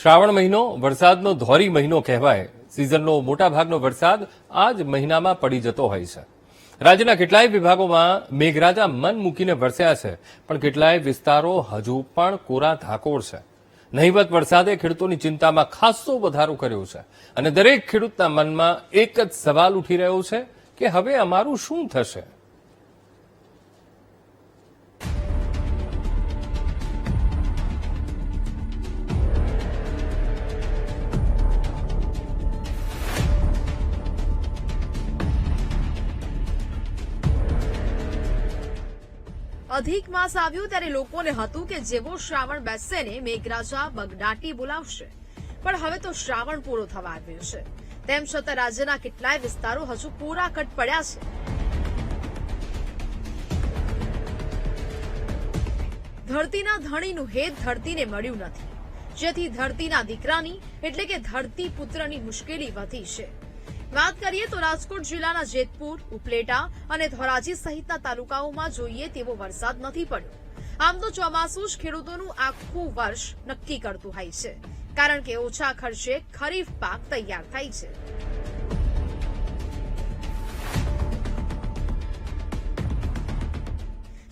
શ્રાવણ મહિનો વરસાદનો ધોરી મહિનો કહેવાય. સિઝનનો મોટાભાગનો વરસાદ આ જ મહિનામાં પડી જતો હોય છે. રાજ્યના કેટલાય વિભાગોમાં મેઘરાજા મન મૂકીને વરસ્યા છે, પણ કેટલાય વિસ્તારો હજુ પણ કોરા ધાકોડ છે. નહિવત વરસાદે ખેડૂતોની ચિંતામાં ખાસ્સો વધારો કર્યો છે અને દરેક ખેડૂતના મનમાં એક જ સવાલ ઉઠી રહ્યો છે કે હવે અમારું શું થશે. અધિક માસ આવ્યું ત્યારે લોકોને હતું કે જેવો શ્રાવણ બેસશે ને મેઘરાજા બગડાટી બોલાવશે, પણ હવે તો શ્રાવણ પૂરો થવા આવ્યો છે. તેમ છતાં રાજ્યના કેટલાય વિસ્તારો હજુ પૂરા કટ પડ્યા છે. ધરતીના ધણીનું હેત ધરતીને મળ્યું નથી, જેથી ધરતીના દીકરાની એટલે કે ધરતી પુત્રની મુશ્કેલી વધી છે. વાત કરીએ તો રાજકોટ જિલ્લાના જેતપુર, ઉપલેટા અને ધોરાજી સહિતના તાલુકાઓમાં જોઈએ તેવો વરસાદ નથી પડ્યો. આમ તો ચોમાસું જ ખેડૂતોનું આખું વર્ષ નક્કી કરતું હોય છે, કારણ કે ઓછા ખર્ચે ખરીફ પાક તૈયાર થાય છે.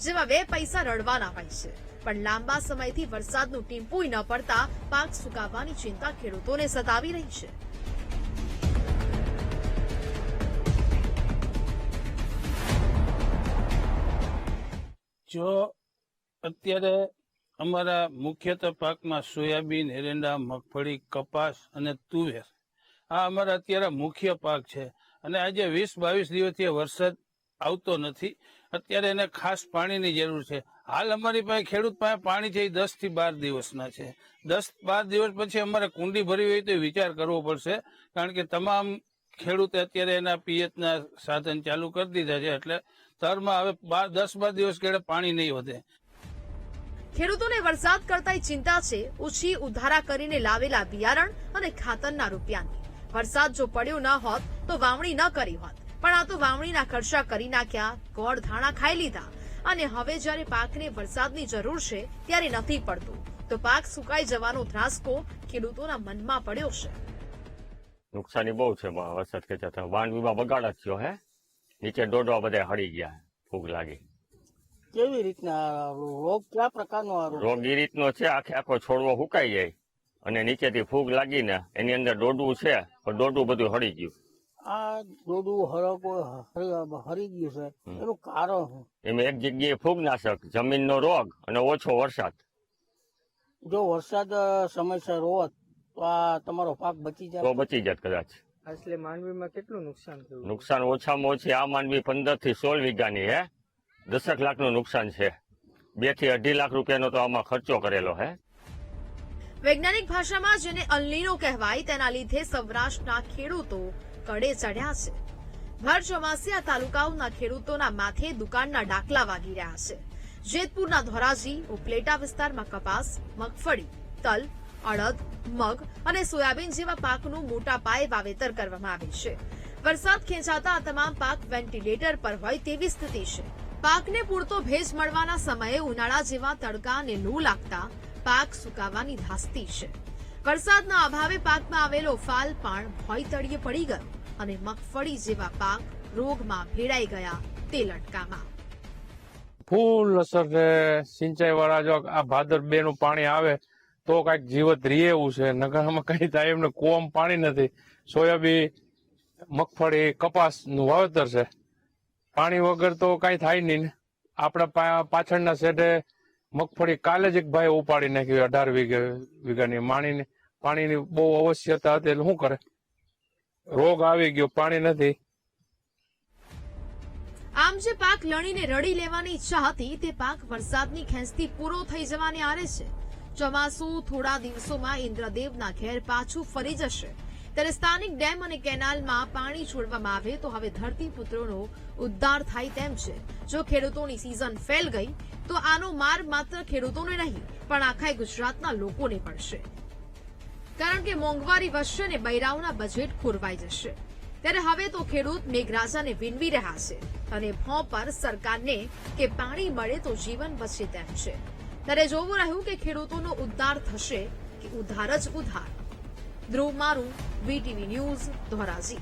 જેમાં 2 પૈસા રડવાના હોય છે, પણ લાંબા સમયથી વરસાદનું ટીમ્પુય ન પડતા પાક સુકાવવાની ચિંતા ખેડૂતોને સતાવી રહી છે. જો અત્યારે અમારા મુખ્યત્વે પાકમાં સોયાબીન, એરંડા, મગફળી, કપાસ અને તુવેર આ અમારા અત્યારે મુખ્ય પાક છે. અને આજે 20-22 દિવસથી વરસાદ આવતો નથી. અત્યારે એને ખાસ પાણીની જરૂર છે. હાલ અમારી પાસે ખેડૂત પાસે પાણી છે એ 10 થી 12 દિવસના છે. 10-12 દિવસ પછી અમારે કુંડી ભરવી હોય તો વિચાર કરવો પડશે, કારણ કે તમામ ખેડૂતે અત્યારે એના પિયતના સાધન ચાલુ કરી દીધા છે. એટલે તરમાં હવે 10-12 દિવસ કેળે પાણી નહીં વધે. ખેડૂતોને વરસાદ કરતાંય ચિંતા છે ઓછી ઉધારા કરીને લાવેલા બિયારણ અને ખાતરના રૂપિયાની. વરસાદ જો પડ્યો ન હોત તો વાવણી ન કરી હોત, પણ આ તો વાવણીના ખર્ચા કરી નાખ્યા, ગોળ ધાણા ખાઈ લીધા, અને હવે જ્યારે પાકને વરસાદની જરૂર છે ત્યારે નથી પડતું, તો પાક સુકાઈ જવાનો ધ્રાસકો ખેડૂતોના મનમાં પડ્યો છે. નુકસાની બહુ છે વરસાદ ખેંચાતા. માંડવીમાં બગાડ જ થયો હે. નીચે ડોડવા બધા હળી ગયા, ફૂગ લાગી. કેવી રીતના રોગ, કયા પ્રકારનો રોગ એ રીતનો છે, આખો છોડવો સુકાઈ જાય અને નીચેથી ફૂગ લાગીને એની અંદર ડોડવું છે, પણ ડોડવું બધું હળી ગયું. આ ડોડું હરી ગયું છે, એનું કારણ શું? એમાં એક જગ્યાએ ફૂગનાશક, જમીનનો રોગ અને ઓછો વરસાદ. જો વરસાદ સમયસર હોત તો આ તમારો પાક બચી જાય? તો બચી જાત કદાચ. એટલે માંડવીમાં કેટલું નુકસાન થયું? નુકસાન ઓછામાં ઓછી આ માંડવી 15 થી 16 વીઘાની હે. 10 લાખનું નુકસાન છે. 2 થી 2.5 લાખ રૂપિયાનો તો આમાં ખર્ચો કરેલો હે. વૈજ્ઞાનિક ભાષામાં જેને અલનીનો કહેવાય, તેના લીધે સૌરાષ્ટ્રના ખેડૂતો કડે ચડ્યા છે. ભર ચોમાસે આ તાલુકાઓના ખેડૂતોના માથે દુકાળના ડાકલા વાગી રહ્યા છે. જેતપુરના ધોરાજી, ઉપલેટા વિસ્તારમાં કપાસ, મગફળી, તલ, અડદ, મગ અને સોયાબીન જેવા પાકનું મોટા પાયે વાવેતર કરવામાં આવે છે. વરસાદ ખેંચાતા આ તમામ પાક વેન્ટિલેટર પર હોય તેવી સ્થિતિ છે. પાકને પૂરતો ભેજ મળવાના સમયે ઉનાળા જેવા તડકા અને લૂ લાગતા પાક સુકાવાની ધાસ્તી છે. વરસાદના અભાવે પાકમાં આવેલો ફાલ પણ ભોંય તળિયે પડી ગયો અને મગફળી જેવા પાક રોગમાં ભેળાઈ ગયા તે લટકામાં. ફૂલ અસર છે. સિંચાઈ વાળા જો આ ભાદર 2 નું પાણી આવે તો કઈક જીવત રીએ એવું છે, નગરમાં કઈ થાય એમને કોમ પાણી નથી. સોયાબીન, મગફળી, કપાસ નું વાવેતર છે. પાણી વગર તો કઈ થાય નહીં. આપડા પાછળના સેટે મગફળી કાલે જ એક ભાઈ ઉપાડી નાખી 18 વીઘાની. પાણીની બહુ આવશ્યકતા હતી એટલે શું કરે, રોગ આવી ગયો, પાણી નથી. આમ જે પાક લણીને રડી લેવાની ઈચ્છા હતી તે પાક વરસાદની ખેંચથી પૂરો થઈ જવાને આરે છે. ચોમાસું થોડા દિવસોમાં ઇન્દ્રદેવના ઘેર પાછું ફરી જશે, ત્યારે સ્થાનિક ડેમ અને કેનાલમાં પાણી છોડવામાં આવે તો હવે ધરતીપુત્રોનો ઉદ્ધાર થાય તેમ છે. જો ખેડૂતોની સિઝન ફેલ ગઈ તો આનો માર માત્ર ખેડૂતોને નહીં પણ આખા ગુજરાતના લોકોને પડશે, કારણ કે મોંઘવારી વધશે ને બૈરાઓના બજેટ ખોરવાઈ જશે. ત્યારે હવે તો ખેડૂત મેઘરાજાને વિનવી રહ્યા છે અને ભોં પર સરકારને કે પાણી મળે તો જીવન બચે તેમ છે. ત્યારે જોવું રહ્યું કે ખેડૂતોનો ઉદ્ધાર થશે કે ઉધાર જ ઉધાર. ધ્રુવ મારું, વીટીવી ન્યૂઝ, ધોરાજી.